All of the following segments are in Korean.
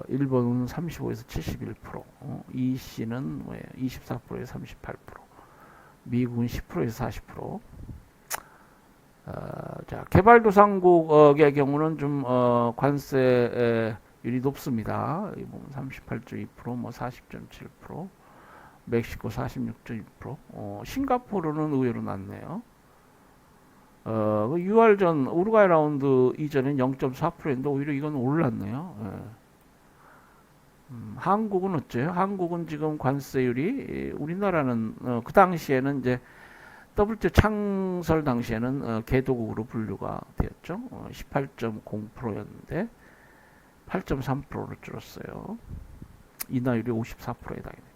일본은 35에서 71%, EC는 24%에서 38%, 미국은 10%에서 40%. 자, 개발도상국의 경우는 좀 관세율이 높습니다. 여기 보면 38.2%, 뭐 40.7%, 멕시코 46.2%, 싱가포르는 의외로 낮네요. 그 6월 전 우루과이 라운드 이전엔 0.4%인데 오히려 이건 올랐네요. 예. 한국은 어째요? 한국은 지금 관세율이 우리나라는 그 당시에는 이제 WTO 창설 당시에는 개도국으로 분류가 되었죠. 18.0%였는데 8.3%로 줄었어요. 인하율이 54%에 해당이 됩니다.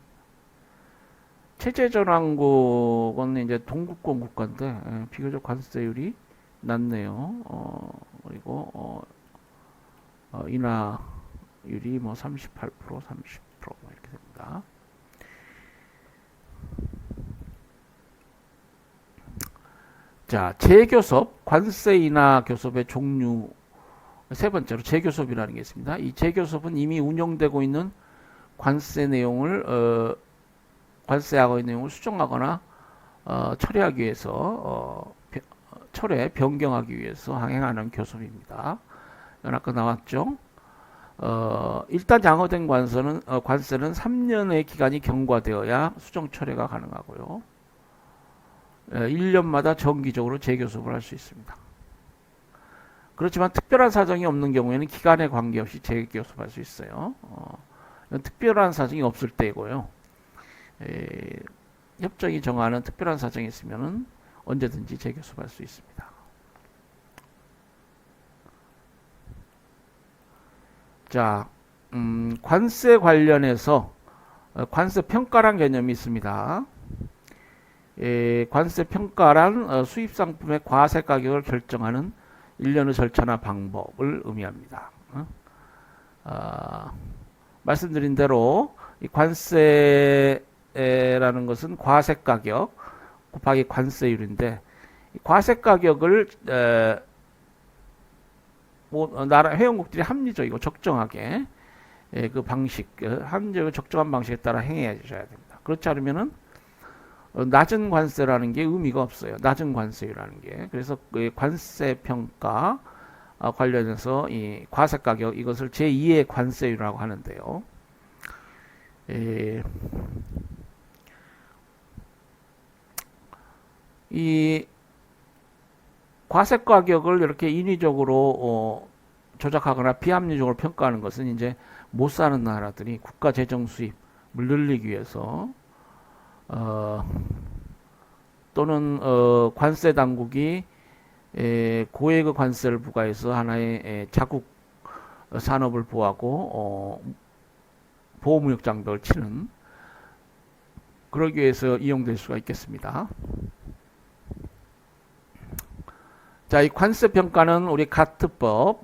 체제전환국은 이제 동구권 국가인데 비교적 관세율이 낮네요. 그리고 인하율이 뭐 38%, 30% 이렇게 됩니다. 자, 재교섭, 관세 인하 교섭의 종류 세 번째로 재교섭이라는 게 있습니다. 이 재교섭은 이미 운영되고 있는 관세 내용을 관세하고 있는 내용을 수정하거나 처리하기 위해서 철회 변경하기 위해서 항행하는 교섭입니다. 이건 아까 나왔죠. 일단 장어된 관세는 3년의 기간이 경과되어야 수정 철회가 가능하고요. 1년마다 정기적으로 재교섭을 할 수 있습니다. 그렇지만 특별한 사정이 없는 경우에는 기간에 관계없이 재교섭할 수 있어요. 특별한 사정이 없을 때이고요. 협정이 정하는 특별한 사정이 있으면 언제든지 재교섭할 수 있습니다. 자, 관세 관련해서 관세 평가란 개념이 있습니다. 관세 평가란 수입 상품의 과세 가격을 결정하는 일련의 절차나 방법을 의미합니다. 말씀드린 대로 이 관세라는 것은 과세 가격 곱하기 관세율인데 과세 가격을 나라 회원국들이 합리적이고 적정하게 그 방식 합리적이고 적정한 방식에 따라 행해 주셔야 됩니다. 그렇지 않으면은 낮은 관세라는 게 의미가 없어요. 낮은 관세율이라는 게. 그래서 그 관세 평가 관련해서 이 과세 가격 이것을 제2의 관세율이라고 하는데요. 이 과세 가격을 이렇게 인위적으로 조작하거나 비합리적으로 평가하는 것은 이제 못 사는 나라들이 국가 재정 수입을 늘리기 위해서 또는 관세 당국이 고액의 관세를 부과해서 하나의 자국 산업을 보호하고 보호무역 장벽을 치는 그러기 위해서 이용될 수가 있겠습니다. 자, 이 관세 평가는 우리 가트법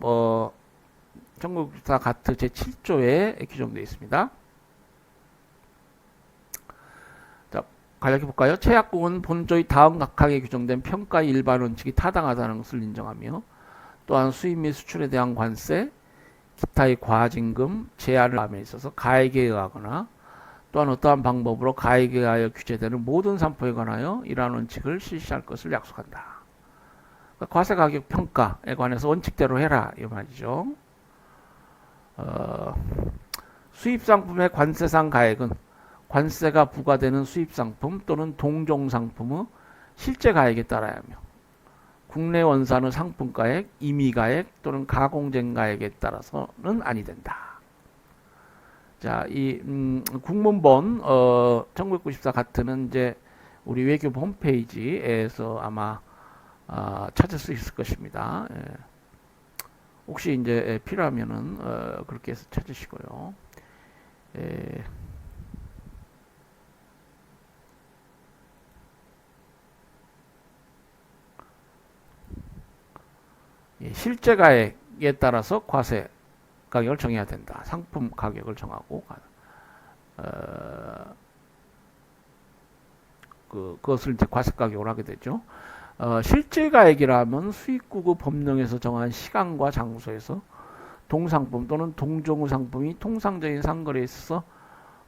1994 가트 제7조에 규정되어 있습니다. 자, 간략히 볼까요? 최약국은 본조의 다음 각하에 규정된 평가의 일반 원칙이 타당하다는 것을 인정하며 또한 수입 및 수출에 대한 관세, 기타의 과징금, 제한을 함에 있어서 가액에 의하거나 또한 어떠한 방법으로 가액에 의하여 규제되는 모든 상품에 관하여 이러한 원칙을 실시할 것을 약속한다. 그러니까 과세 가격 평가에 관해서 원칙대로 해라 이 말이죠. 수입 상품의 관세상 가액은 관세가 부과되는 수입 상품 또는 동종 상품의 실제 가액에 따라야 하며 국내 원산의 상품 가액, 임의 가액 또는 가공된 가액에 따라서는 아니 된다. 자, 이 국문본 1994 가트는 이제 우리 외교부 홈페이지에서 아마 찾을 수 있을 것입니다. 예. 혹시 이제 필요하면은 그렇게 해서 찾으시고요. 예. 실제 가액에 따라서 과세 가격을 정해야 된다. 상품 가격을 정하고 그것을 이제 과세 가격으로 하게 되죠. 실제 가액이라면 수입국의 법령에서 정한 시간과 장소에서 동상품 또는 동종의 상품이 통상적인 상거래에 있어서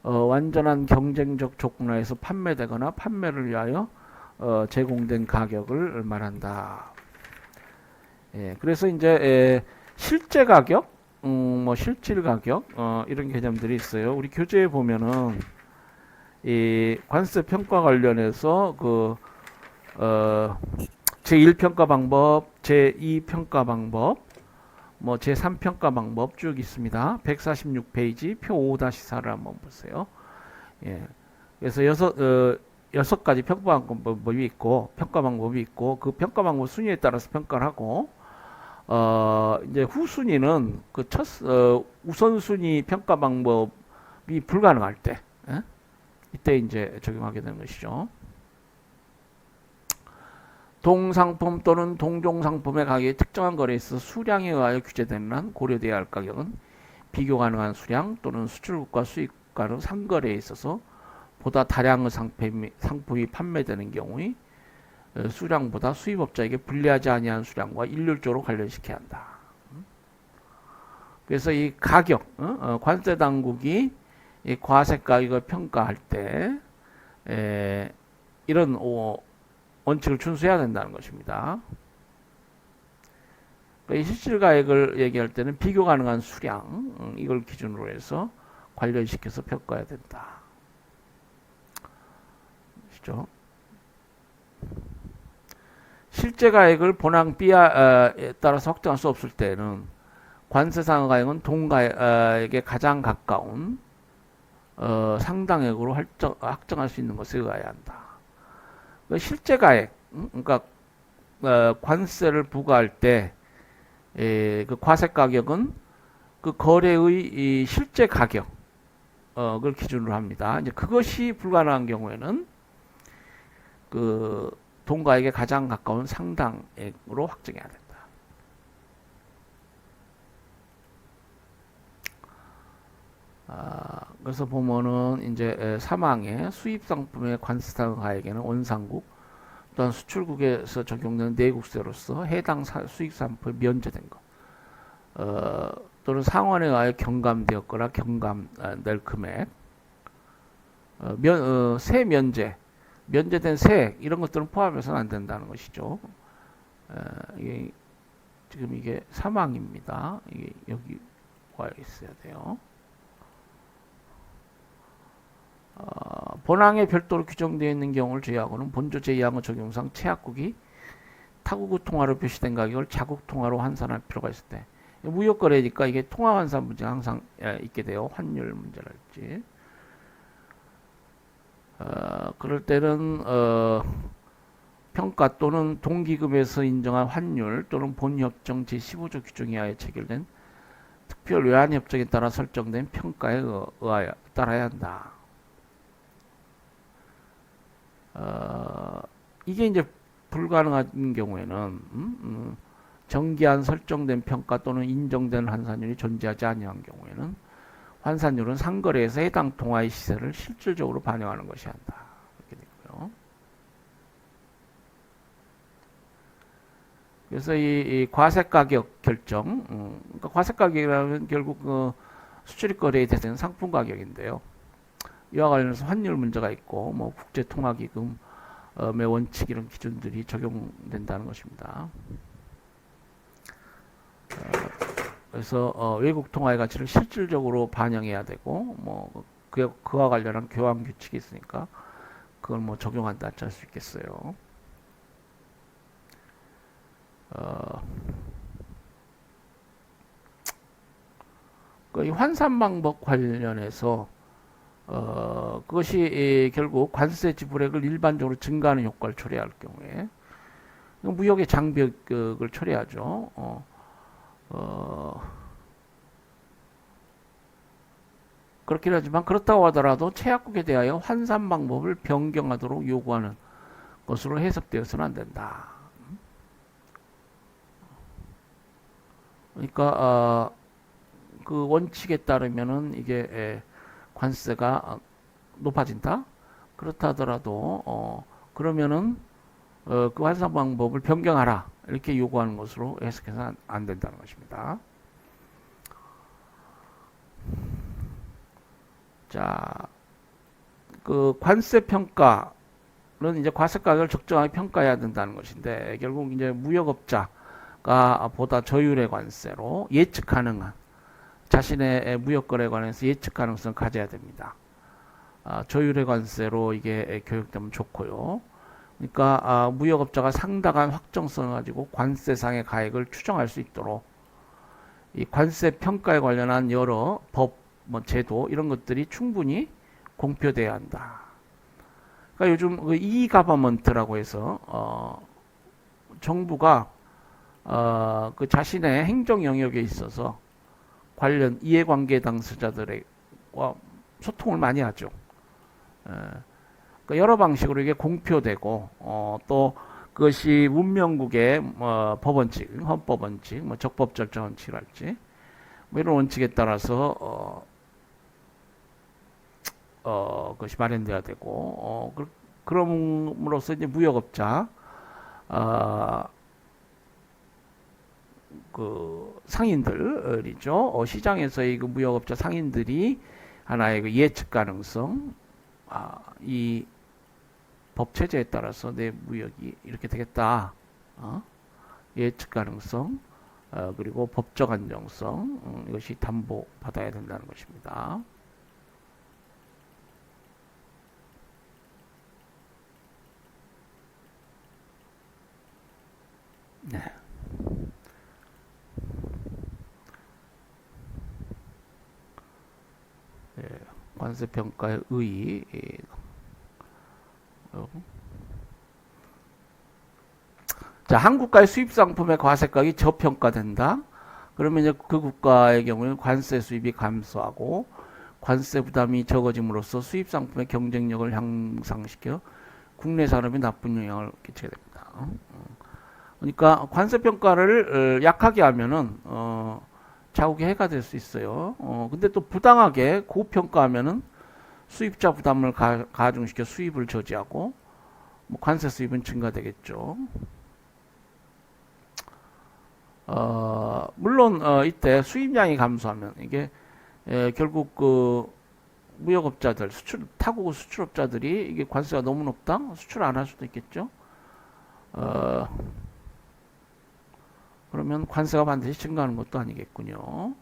완전한 경쟁적 조건 하에서 판매되거나 판매를 위하여 제공된 가격을 말한다. 예, 그래서 이제 실제 가격, 뭐 실질 가격 이런 개념들이 있어요. 우리 교재에 보면은 이 관세 평가 관련해서 제1평가 방법, 제2평가 방법, 뭐 제3평가 방법 쭉 있습니다. 146페이지 표 5-4를 한번 보세요. 예. 그래서 여섯 가지 평가 방법이 있고 그 평가 방법 순위에 따라서 평가를 하고 이제 후순위는 우선순위 평가 방법이 불가능할 때 이때 이제 적용하게 되는 것이죠. 동상품 또는 동종상품의 가격이 특정한 거래에 있어 수량에 의하여 규제되는 한 고려되어야 할 가격은 비교 가능한 수량 또는 수출국과 수입과의 상거래에 있어서 보다 다량의 상품이 판매되는 경우에 수량보다 수입업자에게 불리하지 아니한 수량과 일률적으로 관련시켜야 한다. 그래서 이 가격, 관세 당국이 이 과세 가격을 평가할 때 이런 원칙을 준수해야 된다는 것입니다. 이 실질가액을 얘기할 때는 비교 가능한 수량 이걸 기준으로 해서 관련시켜서 평가해야 된다. 아시죠? 실제 가액을 본항 B에 따라서 확정할 수 없을 때는 관세상의 가액은 동가액에 가장 가까운 상당액으로 확정할 수 있는 것에 의해야 한다. 실제 가액, 그러니까 관세를 부과할 때 그 과세 가격은 그 거래의 이 실제 가격을 기준으로 합니다. 이제 그것이 불가능한 경우에는 그 동가액에 가장 가까운 상당액으로 확정해야 된다. 그래서 보면은 이제 사망의 수입 상품의 관세상 가액에는 원상국 또한 수출국에서 적용되는 내국세로서 해당 수입 상품이 면제된 것, 또는 상환에 의하여 경감되었거나 경감될 금액, 세 면제된 세액 이런 것들은 포함해서는 안 된다는 것이죠. 지금 이게 사망입니다. 이게 여기 와 있어야 돼요. 본항에 별도로 규정되어 있는 경우를 제외하고는 본조 제2항의 적용상 최악국이 타국의 통화로 표시된 가격을 자국 통화로 환산할 필요가 있을 때, 무역거래니까 이게 통화 환산 문제가 항상 있게 돼요. 환율 문제랄지. 그럴 때는 평가 또는 동기금에서 인정한 환율 또는 본협정 제15조 규정에 의하여 체결된 특별 외환협정에 따라 설정된 평가에 의하여 따라야 한다. 이게 이제 불가능한 경우에는 정기한 설정된 평가 또는 인정된 환산율이 존재하지 아니한 경우에는 환산율은 상거래에서 해당 통화의 시세를 실질적으로 반영하는 것이 한다. 이렇게 되고요. 그래서 이 과세가격 결정, 그러니까 과세가격이라는 결국 수출입 거래에 대해서는 상품 가격인데요. 이와 관련해서 환율 문제가 있고, 뭐 국제통화기금의 원칙 이런 기준들이 적용된다는 것입니다. 그래서 외국 통화의 가치를 실질적으로 반영해야 되고, 뭐 그와 관련한 교환 규칙이 있으니까 그걸 뭐 적용한다 할 수 있겠어요. 이 환산 방법 관련해서 그것이 결국 관세 지불액을 일반적으로 증가하는 효과를 초래할 경우에 무역의 장벽을 초래하죠. 그렇긴 하지만 그렇다고 하더라도 최약국에 대하여 환산 방법을 변경하도록 요구하는 것으로 해석되어서는 안 된다. 그러니까 그 원칙에 따르면은 이게 관세가 높아진다. 그렇다 하더라도 그러면은 그 환산 방법을 변경하라 이렇게 요구하는 것으로 해석해서 안 된다는 것입니다. 자, 그 관세 평가는 이제 과세 가격을 적정하게 평가해야 된다는 것인데 결국 이제 무역업자가 보다 저율의 관세로 예측 가능한 자신의 무역거래 관해서 예측 가능성을 가져야 됩니다. 저율의 관세로 이게 교육되면 좋고요. 그러니까 무역업자가 상당한 확정성을 가지고 관세상의 가액을 추정할 수 있도록 이 관세 평가에 관련한 여러 법, 뭐 제도 이런 것들이 충분히 공표돼야 한다. 그러니까 요즘 그 E-가버먼트라고 해서 정부가 그 자신의 행정 영역에 있어서 관련 이해관계 당사자들과 소통을 많이 하죠. 그러니까 여러 방식으로 이게 공표되고 또 그것이 문명국의 법원칙, 헌법원칙, 뭐 적법절차원칙이랄지 뭐 이런 원칙에 따라서 그것이 마련돼야 되고 그럼으로써 이제 무역업자 그 상인들이죠. 시장에서의 그 무역업자 상인들이 하나의 그 예측 가능성, 이 법 체제에 따라서 내 무역이 이렇게 되겠다. 예측 가능성, 그리고 법적 안정성, 이것이 담보받아야 된다는 것입니다. 네. 예, 관세평가의 의의. 자, 한 국가의 수입 상품의 과세가격이 저평가된다. 그러면 이제 그 국가의 경우에는 관세 수입이 감소하고 관세 부담이 적어짐으로써 수입 상품의 경쟁력을 향상시켜 국내 산업에 나쁜 영향을 끼치게 됩니다. 그러니까 관세 평가를 약하게 하면은 자국의 해가 될 수 있어요. 근데 또 부당하게 고평가하면은 수입자 부담을 가중시켜 수입을 저지하고 뭐 관세 수입은 증가되겠죠. 물론 이때 수입량이 감소하면 이게 결국 그 무역업자들, 타국 수출업자들이 이게 관세가 너무 높다? 수출 안 할 수도 있겠죠. 그러면 관세가 반드시 증가하는 것도 아니겠군요.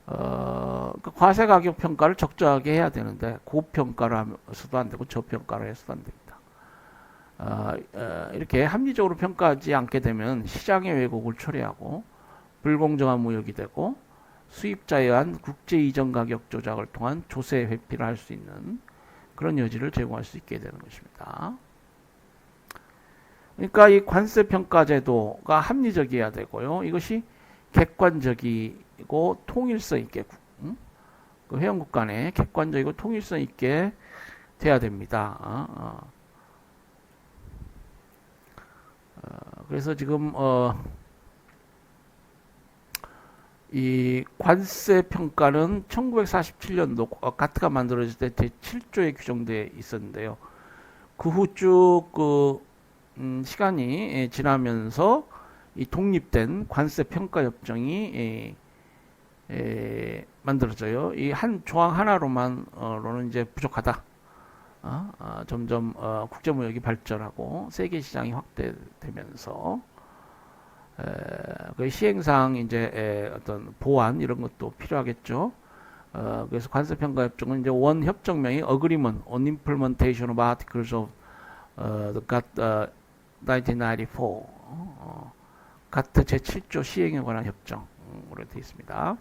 그 과세 가격 평가를 적절하게 해야 되는데 고평가를 해서도 안 되고 저평가를 해서도 안 됩니다. 이렇게 합리적으로 평가하지 않게 되면 시장의 왜곡을 초래하고 불공정한 무역이 되고 수입자에 의한 국제 이전 가격 조작을 통한 조세 회피를 할 수 있는 그런 여지를 제공할 수 있게 되는 것입니다. 그러니까 이 관세 평가 제도가 합리적이어야 되고요. 이것이 객관적이고 통일성 있게 그 회원국 간에 객관적이고 통일성 있게 돼야 됩니다. 그래서 지금 이 관세 평가는 1947년도 가트가 만들어질 때 제7조에 규정되어 있었는데요. 그 후 쭉 시간이 지나면서 이 독립된 관세 평가 협정이 만들어져요. 이 한 조항 하나로는 이제 부족하다. 점점 국제무역이 발전하고 세계 시장이 확대되면서 그 시행상 이제 어떤 보완 이런 것도 필요하겠죠. 그래서 관세평가 협정은 이제 원 협정명이 Agreement on Implementation of Articles of the GATT 1994 가트 제7조 시행에 관한 협정으로 되어 있습니다.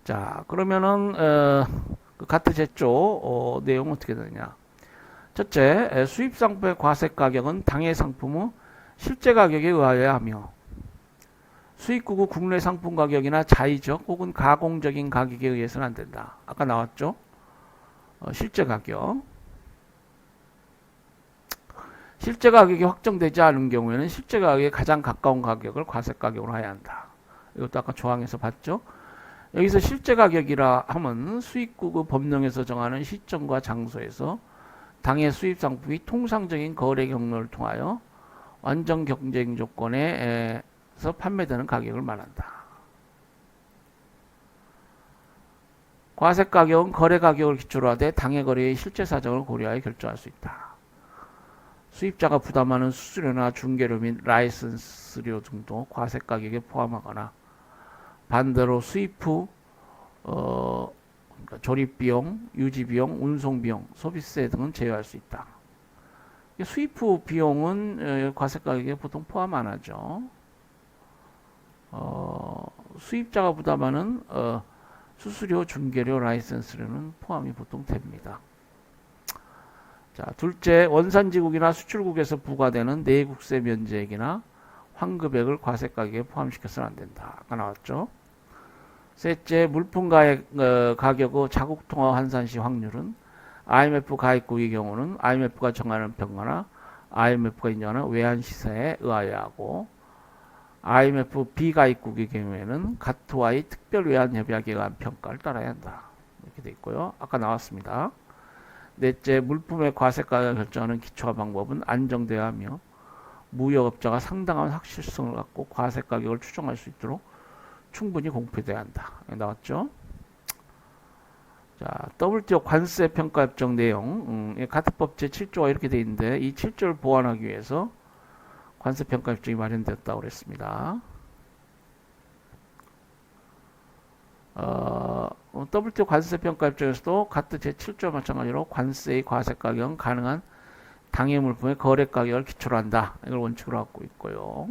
자, 그러면은 그 가트 제7조 내용은 어떻게 되느냐? 첫째, 수입 상품의 과세 가격은 당해 상품의 실제 가격에 의하여야 하며 수입국의 국내 상품 가격이나 자의적 혹은 가공적인 가격에 의해서는 안 된다. 아까 나왔죠? 실제 가격. 실제 가격이 확정되지 않은 경우에는 실제 가격에 가장 가까운 가격을 과세 가격으로 해야 한다. 이것도 아까 조항에서 봤죠? 여기서 실제 가격이라 하면 수입국의 법령에서 정하는 시점과 장소에서 당해 수입 상품이 통상적인 거래 경로를 통하여 완전 경쟁 조건에서 판매되는 가격을 말한다. 과세 가격은 거래 가격을 기초로 하되 당해 거래의 실제 사정을 고려하여 결정할 수 있다. 수입자가 부담하는 수수료나 중개료 및 라이선스료 등도 과세 가격에 포함하거나 반대로 수입 후 그러니까 조립 비용, 유지 비용, 운송 비용, 소비세 등은 제외할 수 있다. 수입 후 비용은 과세 가격에 보통 포함 안 하죠. 수입자가 부담하는 수수료, 중개료, 라이선스료는 포함이 보통 됩니다. 자, 둘째, 원산지국이나 수출국에서 부과되는 내국세 면제액이나 환급액을 과세 가격에 포함시켜서는 안 된다. 아까 나왔죠. 셋째, 물품 가격의 자국 통화 환산 시 확률은 IMF 가입국의 경우는 IMF가 정하는 평가나 IMF가 인정하는 외환 시세에 의하여 하고 IMF 비가입국의 경우에는 가트와의 특별 외환 협약에 의한 평가를 따라야 한다. 이렇게 돼 있고요. 아까 나왔습니다. 넷째, 물품의 과세 가격을 결정하는 기초와 방법은 안정되어야 하며 무역업자가 상당한 확실성을 갖고 과세 가격을 추정할 수 있도록 충분히 공표돼야 한다. 나왔죠? 자, WTO 관세 평가 협정 내용, 가트법 제7조가 이렇게 되어 있는데 이 7조를 보완하기 위해서 관세 평가 협정이 마련되었다고 그랬습니다. WTO 관세 평가 협정에서도 가트 제7조와 마찬가지로 관세의 과세 가격은 가능한 당해 물품의 거래 가격을 기초로 한다. 이걸 원칙으로 갖고 있고요.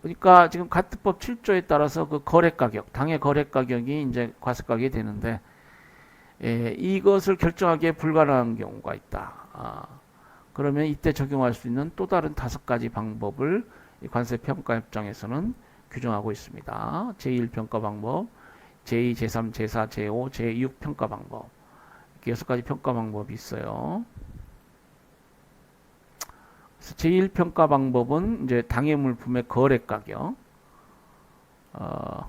그러니까 지금 가트법 7조에 따라서 그 거래 가격, 당해 거래 가격이 이제 과세 가격이 되는데 이것을 결정하기에 불가능한 경우가 있다. 그러면 이때 적용할 수 있는 또 다른 5가지 방법을 이 관세 평가 협정에서는 규정하고 있습니다. 제1평가 방법, 제2, 제3, 제4, 제5, 제6 평가 방법. 이렇게 6가지 평가 방법이 있어요. 제1평가 방법은 이제 당해 물품의 거래 가격. 그러니까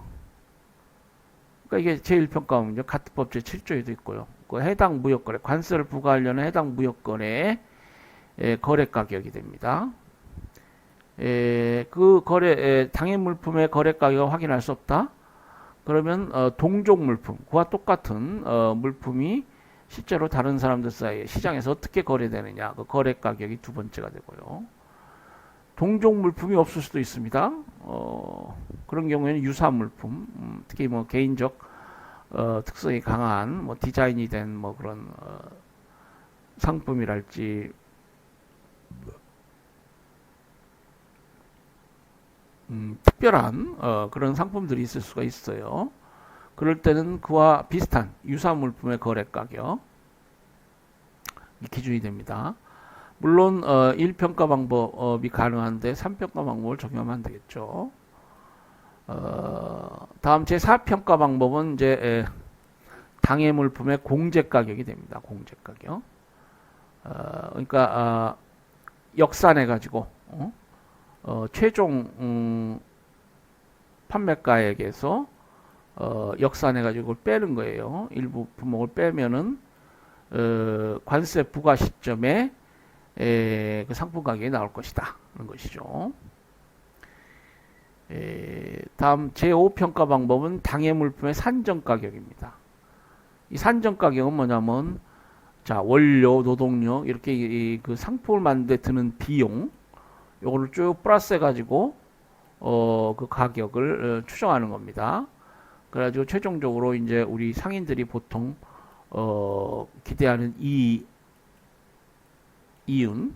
이게 제1평가 방법이죠. 가트법 제7조에도 있고요. 그 해당 무역거래, 관세를 부과하려는 해당 무역거래의 거래 가격이 됩니다. 그 당해 물품의 거래 가격을 확인할 수 없다. 그러면 동종 물품, 그와 똑같은 물품이 실제로 다른 사람들 사이에 시장에서 어떻게 거래되느냐, 그 거래 가격이 두 번째가 되고요. 동종 물품이 없을 수도 있습니다. 그런 경우에는 유사 물품, 특히 뭐 개인적 특성이 강한 뭐 디자인이 된 뭐 그런 상품이랄지 특별한 그런 상품들이 있을 수가 있어요. 그럴 때는 그와 비슷한 유사 물품의 거래 가격 기준이 됩니다. 물론 1평가 방법이 가능한데 3평가 방법을 적용하면 안 되겠죠. 다음 제4평가 방법은 이제 당해 물품의 공제 가격이 됩니다. 공제 가격. 그러니까 역산해 가지고 최종 판매가액에서 역산해 가지고 빼는 거예요. 일부 품목을 빼면은 관세 부과 시점에 그 상품 가격이 나올 것이다 하는 것이죠. 다음 제5평가 방법은 당해 물품의 산정 가격입니다. 이 산정 가격은 뭐냐면 자, 원료, 노동력 이렇게 그 상품을 만드는 데 드는 비용 요거를 쭉 플러스 해가지고 그 가격을 추정하는 겁니다. 그래가지고 최종적으로 이제 우리 상인들이 보통 기대하는 이윤,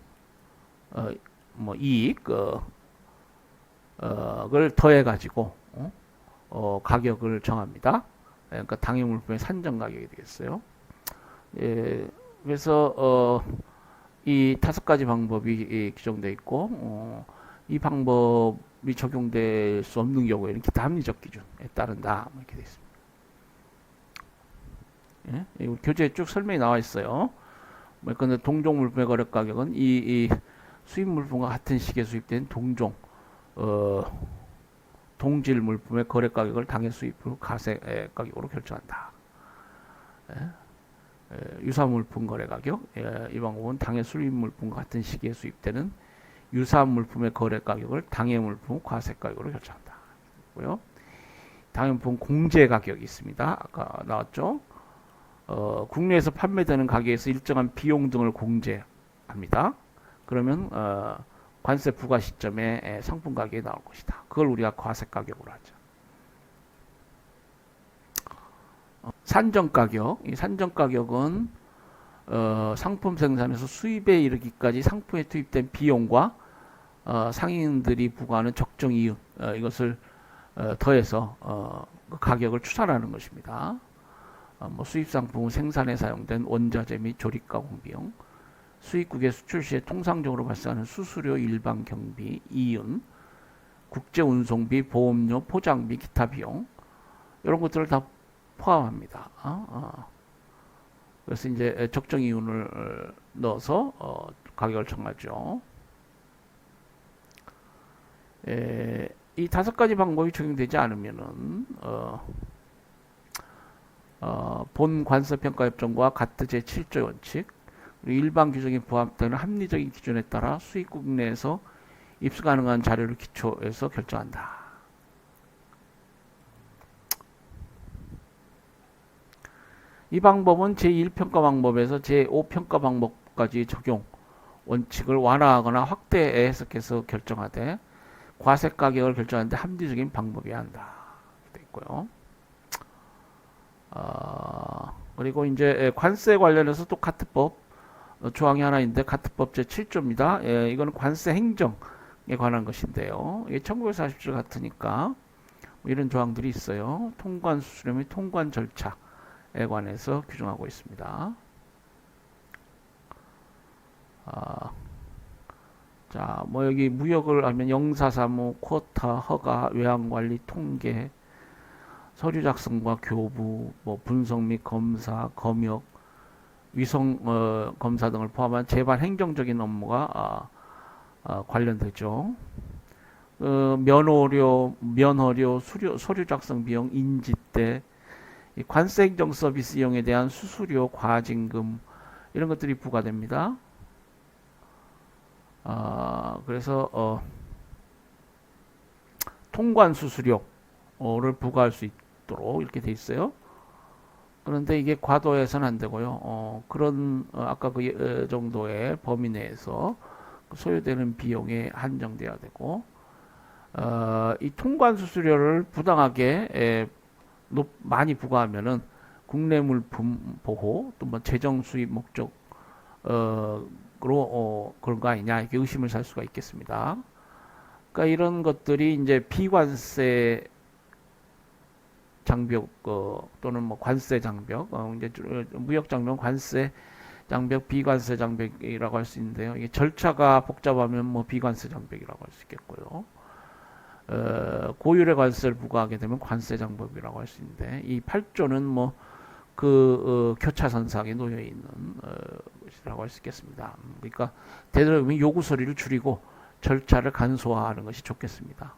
뭐 이익, 을 더해가지고 가격을 정합니다. 그러니까 당해 물품의 산정 가격이 되겠어요. 그래서 이 5가지 방법이 규정되어 있고 이 방법이 적용될 수 없는 경우에는 기타 합리적 기준에 따른다 이렇게 되어 있습니다. 예? 교재에 쭉 설명이 나와 있어요. 근데 동종 물품의 거래 가격은 이 수입 물품과 같은 시기에 수입된 동종 동질 물품의 거래 가격을 당해 수입 후 과세 가격으로 결정한다. 유사 물품 거래 가격, 이 방법은 당해 수입 물품과 같은 시기에 수입되는 유사 물품의 거래 가격을 당해 물품 과세 가격으로 결정한다. 다음 분 공제 가격이 있습니다. 아까 나왔죠? 국내에서 판매되는 가게에서 일정한 비용 등을 공제합니다. 그러면 관세 부과 시점에 상품 가격이 나올 것이다. 그걸 우리가 과세 가격으로 하죠. 산정 가격. 이 산정 가격은 상품 생산에서 수입에 이르기까지 상품에 투입된 비용과 상인들이 부과하는 적정 이윤 이것을 더해서 그 가격을 추산하는 것입니다. 뭐 수입 상품 생산에 사용된 원자재 및 조립 가공 비용, 수입국에 수출 시에 통상적으로 발생하는 수수료, 일반 경비, 이윤, 국제 운송비, 보험료, 포장비, 기타 비용 이런 것들을 다 포함합니다. 그래서 이제 적정 이윤을 넣어서 가격을 정하죠. 이 5가지 방법이 적용되지 않으면은 본 관세평가협정과 가트 제7조 원칙, 그리고 일반 규정에 부합되는 합리적인 기준에 따라 수입국 내에서 입수 가능한 자료를 기초해서 결정한다. 이 방법은 제1평가 방법에서 제5평가 방법까지 적용 원칙을 완화하거나 확대 해석해서 결정하되 과세 가격을 결정하는데 합리적인 방법이어야 한다. 되어 있고요. 그리고 이제 관세 관련해서 또 카트법 조항이 하나 있는데 카트법 제7조입니다. 이거는 관세 행정에 관한 것인데요. 이게 1947 같으니까 뭐 이런 조항들이 있어요. 통관 수수료 및 통관 절차에 관해서 규정하고 있습니다. 자, 뭐 여기 무역을 하면 영사사무, 쿼타, 허가, 외항관리, 통계, 서류 작성과 교부, 뭐 분석 및 검사, 검역, 위성 검사 등을 포함한 재반 행정적인 업무가 관련되죠. 면허료, 서류 작성 비용, 인지대, 관세 행정 서비스 이용에 대한 수수료, 과징금 이런 것들이 부과됩니다. 그래서 통관 수수료를 부과할 수 있도록 이렇게 돼 있어요. 그런데 이게 과도해서는 안 되고요. 그런 아까 그 정도의 범위 내에서 소요되는 비용에 한정돼야 되고 이 통관 수수료를 부당하게 많이 부과하면은 국내 물품 보호 또 뭐 재정 수입 목적 그런 거 아니냐 이렇게 의심을 살 수가 있겠습니다. 그러니까 이런 것들이 이제 비관세 장벽 또는 뭐 관세 장벽 이제 무역 장벽 관세 장벽 비관세 장벽이라고 할 수 있는데요. 이게 절차가 복잡하면 뭐 비관세 장벽이라고 할 수 있겠고요. 고율의 관세를 부과하게 되면 관세 장벽이라고 할 수 있는데 이 8조는 뭐 그 교차선상에 놓여 있는 것이라고 할 수 있겠습니다. 그러니까 되도록이면 요구 서류를 줄이고 절차를 간소화하는 것이 좋겠습니다.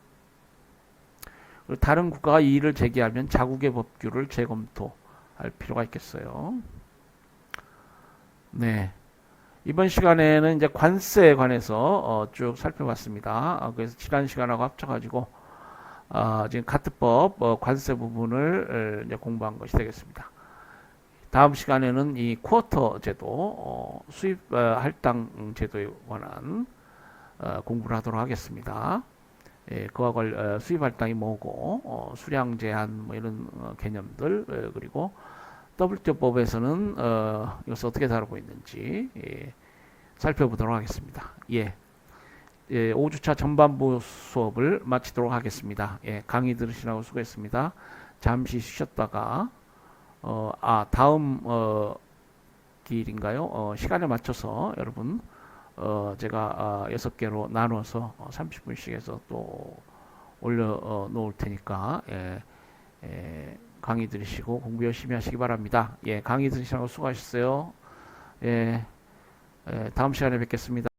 그리고 다른 국가가 이의를 제기하면 자국의 법규를 재검토할 필요가 있겠어요. 네. 이번 시간에는 이제 관세에 관해서 쭉 살펴봤습니다. 그래서 지난 시간하고 합쳐가지고 지금 카트법 관세 부분을 이제 공부한 것이 되겠습니다. 다음 시간에는 이 쿼터 제도, 수입 할당 제도에 관한 공부를 하도록 하겠습니다. 그와 관련 수입 할당이 뭐고 수량 제한 뭐 이런 개념들 그리고 WTO법에서는 이것을 어떻게 다루고 있는지 살펴보도록 하겠습니다. 5주차 전반부 수업을 마치도록 하겠습니다. 강의 들으시라고 수고했습니다. 잠시 쉬셨다가 다음 기일인가요? 시간에 맞춰서 여러분 제가 6개로 나눠서 30분씩 해서 또 올려 놓을 테니까 강의 들으시고 공부 열심히 하시기 바랍니다. 강의 들으시라고 수고하셨어요. 다음 시간에 뵙겠습니다.